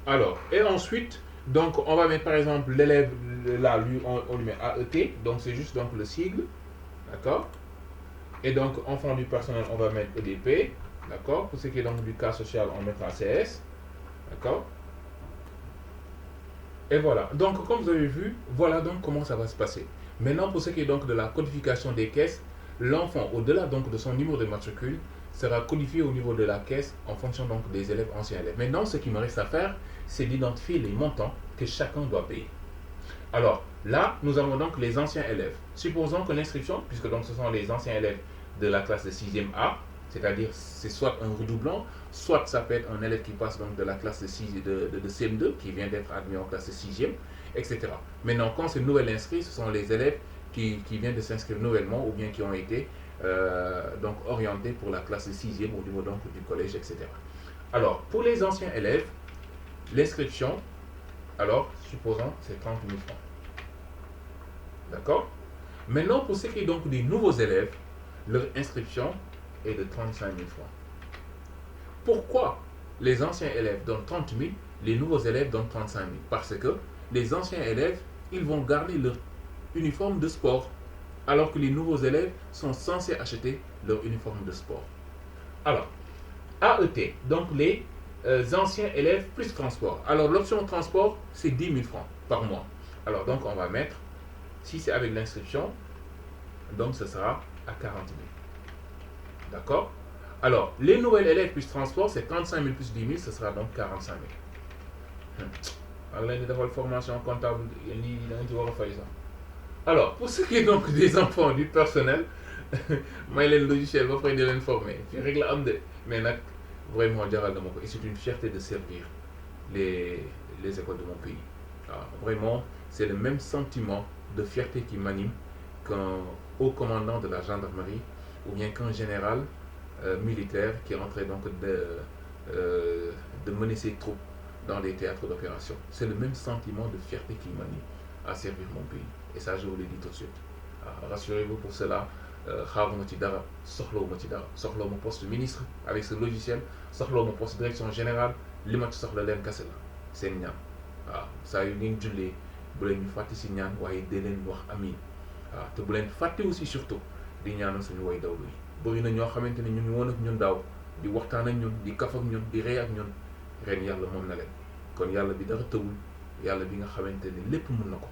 Alors, et ensuite, donc on va mettre par exemple l'élève, là, lui, on lui met AET, donc c'est juste donc le sigle, d'accord. Et donc, enfant du personnel, on va mettre EDP, d'accord. Pour ce qui est donc du cas social, on mettra CS, d'accord. Et voilà. Donc, comme vous avez vu, voilà donc comment ça va se passer. Maintenant, pour ce qui est donc de la codification des caisses, l'enfant, au-delà donc de son numéro de matricule, sera codifié au niveau de la caisse en fonction donc des élèves anciens élèves. Maintenant, ce qui me reste à faire, c'est d'identifier les montants que chacun doit payer. Alors, là, nous avons donc les anciens élèves. Supposons que l'inscription, puisque donc ce sont les anciens élèves de la classe de 6e A, c'est-à-dire c'est soit un redoublant, soit ça peut être un élève qui passe donc de la classe de, 6, de CM2, qui vient d'être admis en classe de 6e, etc. Maintenant, quand c'est nouvel inscrit, ce sont les élèves qui viennent de s'inscrire nouvellement ou bien qui ont été donc orientés pour la classe de 6e au niveau donc du collège, etc. Alors, pour les anciens élèves, l'inscription, alors, supposons, c'est 30 000 francs. D'accord. Maintenant, pour ce qui est donc des nouveaux élèves, leur inscription est de 35 000 francs. Pourquoi les anciens élèves donnent 30 000, les nouveaux élèves donnent 35 000? Parce que les anciens élèves, ils vont garder leur uniforme de sport, alors que les nouveaux élèves sont censés acheter leur uniforme de sport. Alors, AET, donc les anciens élèves plus transport. Alors, l'option transport, c'est 10 000 francs par mois. Alors, donc, on va mettre, si c'est avec l'inscription, donc ce sera à 40 000. D'accord. Alors, les nouvelles élèves plus transport, c'est 35 000 plus 10 000, ce sera donc 45 000. Alors, là, il formation comptable, il y a ça. Alors, pour ce qui est donc des enfants du personnel, moi, les logiciels, je vais les former. Puis, règle amde. Mais vraiment, et c'est une fierté de servir les, les écoles de mon pays. Alors, vraiment, c'est le même sentiment de fierté qui m'anime qu'un haut commandant de la gendarmerie ou bien qu'un général militaire qui est en train donc de mener ses troupes dans les théâtres d'opération. C'est le même sentiment de fierté qui m'anime à servir mon pays. Et ça, je vous l'ai dit tout de suite. Rassurez-vous pour cela. Xaaruma ci dara soxlawuma ci dara soxlawuma poste ministre avec ce logiciel soxlawuma poste direction générale li ma ci soxla leen kase la seen ñaan waaw saa yu ngeen jullee bu leen ñu fàtte si ñaan waaye dee leen wax amiin waaw te bu leen fàtte aussi surtout di ñaanal suñu way dawlu yi bëri na ñoo xamante ne ñu ngi woon ak ñun daaw di waxtaan ak ñun di kaf ak ñun di rey ak ñun ren yàlla moom na leen kon yàlla bi dara tëwul yàlla bi nga xamante ne lépp mun na ko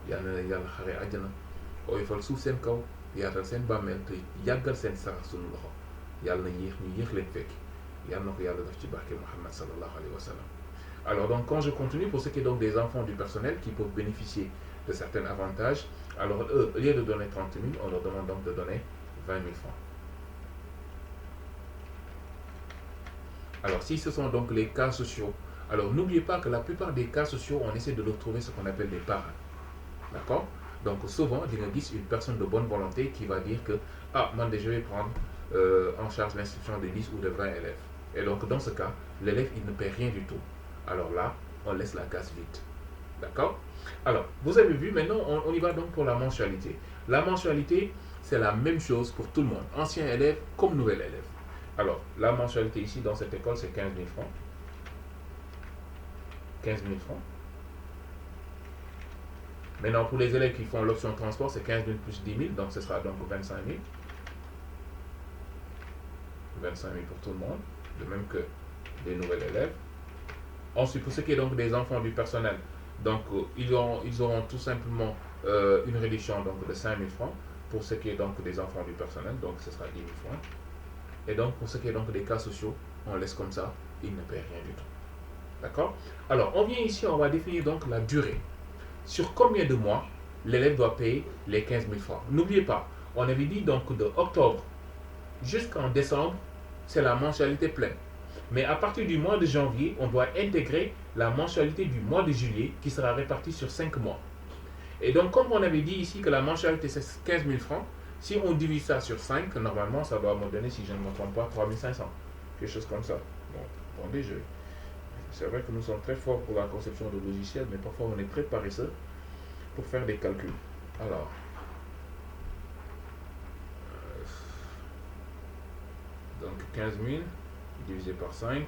yàlla na leen yàlla xaree àjjana oyofal suuf seen kaw yaatal seen bàmmeel te yàggal seen sarax suñu loxo yàlla na yéex ñu yéex leen fekki yàlla na ko yàlla def ci barke Muhammad sallallahu alayhi wa sallam. Alors donc quand je continue, pour ce qui est donc des enfants du personnel qui peuvent bénéficier de certains avantages, alors eux, au lieu de donner 30 000, on leur demande donc de donner 20 000 francs. Alors si ce sont donc les cas sociaux, alors n'oubliez pas que la plupart des cas sociaux, on essaie de leur trouver ce qu'on appelle des parrains. D'accord. Donc souvent, il y a une personne de bonne volonté qui va dire que moi je vais prendre en charge l'inscription de 10 ou de 20 élèves. Et donc dans ce cas, l'élève il ne paie rien du tout. Alors là, on laisse la case vide. D'accord. Alors, vous avez vu, maintenant on y va donc pour la mensualité. La mensualité, c'est la même chose pour tout le monde, ancien élève comme nouvel élève. Alors, la mensualité ici dans cette école, c'est 15 000 francs. 15 000 francs. Maintenant, pour les élèves qui font l'option transport, c'est 15 000 plus 10 000, donc ce sera donc 25 000. 25 000 pour tout le monde, de même que des nouvelles élèves. Ensuite, pour ce qui est donc des enfants du personnel, donc ils auront tout simplement une réduction donc, de 5 000 francs. Pour ce qui est donc des enfants du personnel, donc ce sera 10 000 francs. Et donc, pour ce qui est donc des cas sociaux, on laisse comme ça, ils ne paient rien du tout. D'accord. Alors, on vient ici, on va définir donc la durée. Sur combien de mois l'élève doit payer les 15 000 francs. N'oubliez pas, on avait dit donc de octobre jusqu'en décembre, c'est la mensualité pleine. Mais à partir du mois de janvier, on doit intégrer la mensualité du mois de juillet qui sera répartie sur 5 mois. Et donc, comme on avait dit ici que la mensualité c'est 15 000 francs, si on divise ça sur 5, normalement ça doit me donner, si je ne me trompe pas, 3 500. Quelque chose comme ça. Bon, attendez, c'est vrai que nous sommes très forts pour la conception de logiciels, mais parfois on est très paresseux pour faire des calculs. Alors, donc 15 000 divisé par 5,